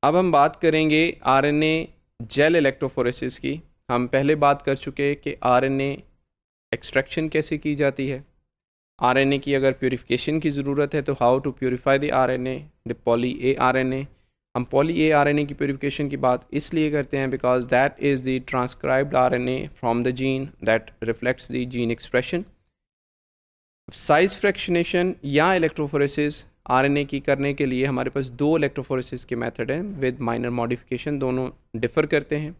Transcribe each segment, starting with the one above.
अब हम बात करेंगे आरएनए जेल इलेक्ट्रोफोरेसिस की। हम पहले बात कर चुके हैं कि आरएनए एक्सट्रैक्शन कैसे की जाती है, आरएनए की अगर प्यूरिफिकेशन की ज़रूरत है तो how to purify the RNA, the poly A RNA. हम पॉली ए आरएनए की प्यूरिफिकेशन की बात इसलिए करते हैं because that is the transcribed RNA from the gene that reflects the gene expression. Size fractionation या इलेक्ट्रोफोरेसिस आरएनए की करने के लिए हमारे पास दो इलेक्ट्रोफोरेसिस के मेथड हैं विद माइनर मॉडिफिकेशन, दोनों डिफ़र करते हैं।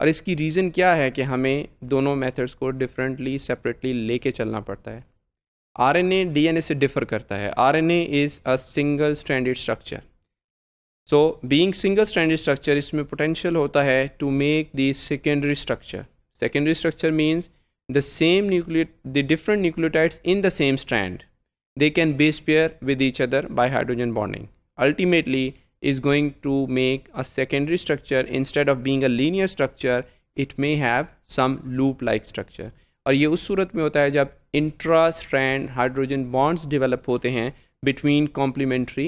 और इसकी रीज़न क्या है कि हमें दोनों मेथड्स को डिफरेंटली सेपरेटली लेके चलना पड़ता है। आरएनए डीएनए से डिफ़र करता है। RNA is a single stranded structure, so being single stranded structure इसमें पोटेंशियल होता है to make the secondary structure. Secondary structure means the same the different nucleotides in the same strand, they can base pair with each other by hydrogen bonding, ultimately is going to make a secondary structure. Instead of being a linear structure, it may have some loop like structure. और ये उस सूरत में होता है जब intra strand hydrogen bonds develop होते हैं between complementary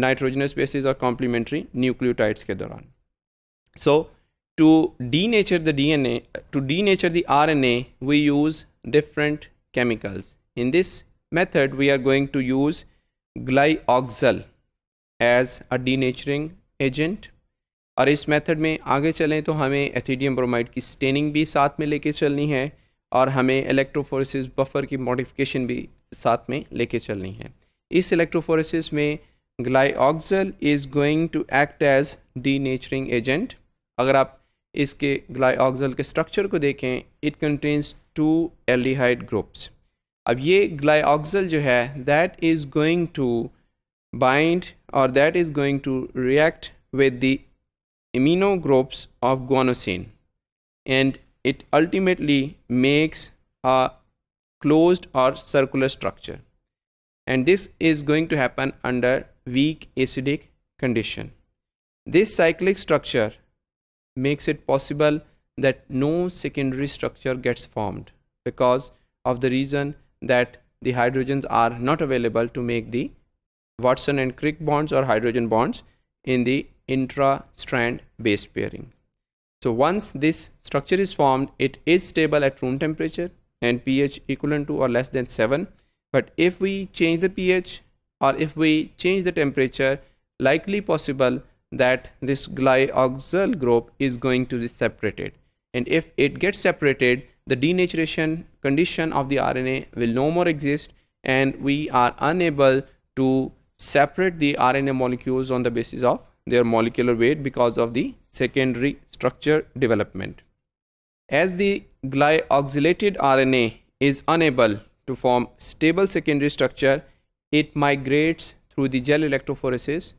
nitrogenous bases और कॉम्प्लीमेंट्री न्यूक्लियोटाइड्स के दौरान। सो to denature the DNA, to denature the RNA, we use different chemicals. In this method, we are going to use glyoxal as a denaturing agent. और इस method में आगे चलें तो हमें एथिडियम ब्रोमाइड की स्टेनिंग भी साथ में लेके चलनी है और हमें इलेक्ट्रोफोरेसिस बफर की मॉडिफिकेशन भी साथ में लेके चलनी है। इस इलेक्ट्रोफोरेसिस में glyoxal is going to act as denaturing agent. अगर आप इसके ग्लाइऑक्सल के स्ट्रक्चर को देखें, इट कंटेन्स 2 एल्डिहाइड ग्रुप्स। अब ये ग्लाइऑक्सल जो है that is going to bind और that is going to react with the imino groups of guanosine and it ultimately makes a closed or circular structure, and this is going to happen under weak acidic condition. This cyclic structure makes it possible that no secondary structure gets formed because of the reason that the hydrogens are not available to make the Watson and Crick bonds or hydrogen bonds in the intra-strand base pairing. So once this structure is formed, it is stable at room temperature and pH equivalent to or less than 7. But if we change the pH or if we change the temperature, likely possible that this glyoxal group is going to be separated, and if it gets separated, the denaturation condition of the RNA will no more exist and we are unable to separate the RNA molecules on the basis of their molecular weight because of the secondary structure development. As the glyoxylated RNA is unable to form stable secondary structure, it migrates through the gel electrophoresis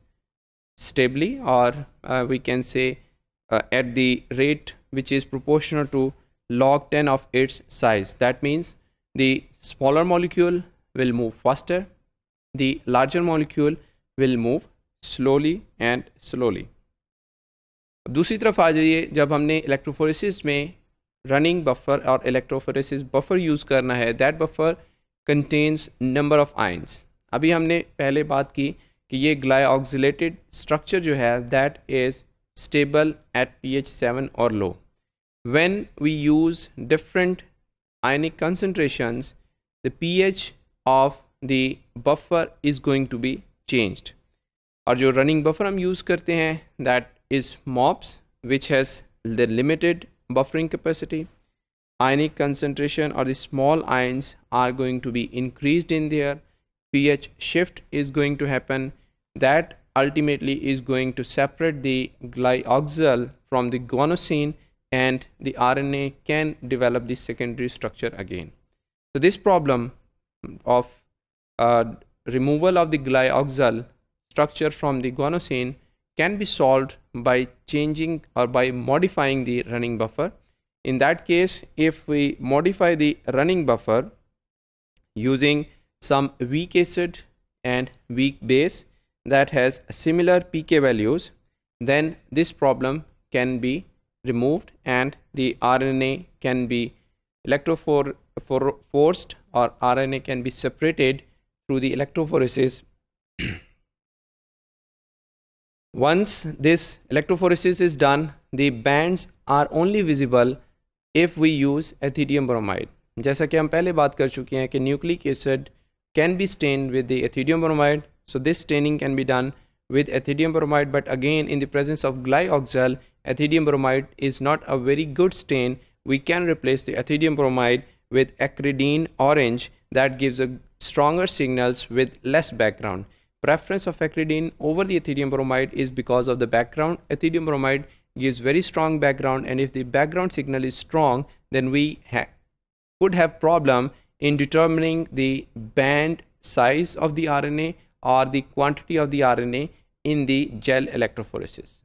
stably, or we can say at the rate which is proportional to log 10 of its size. That means the smaller molecule will move faster, the larger molecule will move slowly and slowly. दूसरी तरफ आ जाइए, जब हमने electrophoresis में running buffer और electrophoresis buffer use करना है, that buffer contains number of ions. अभी हमने पहले बात की कि ये ग्लाइऑक्सिलेटेड स्ट्रक्चर जो है that is stable at pH 7 और लो। When we use different ionic concentrations, the pH of the buffer is going to be changed. और जो रनिंग बफर हम यूज़ करते हैं that is MOPS which has the limited buffering capacity. Ionic concentration or the small ions are going to be increased in there. pH shift is going to happen. That ultimately is going to separate the glyoxal from the guanosine and the RNA can develop the secondary structure again. So this problem of removal of the glyoxal structure from the guanosine can be solved by changing or by modifying the running buffer. In that case, if we modify the running buffer using some weak acid and weak base that has similar pK values, then this problem can be removed and the RNA can be electroforced or RNA can be separated through the electrophoresis Once this electrophoresis is done, the bands are only visible if we use ethidium bromide. जैसा कि हम पहले बात कर चुके हैं कि nucleic acid can be stained with the ethidium bromide, so this staining can be done with ethidium bromide, but again in the presence of glyoxal, ethidium bromide is not a very good stain. We can replace the ethidium bromide with acridine orange that gives a stronger signals with less background. Preference of acridine over the ethidium bromide is because of the background. Ethidium bromide gives very strong background, and if the background signal is strong, then we could have problem in determining the band size of the RNA or the quantity of the RNA in the gel electrophoresis.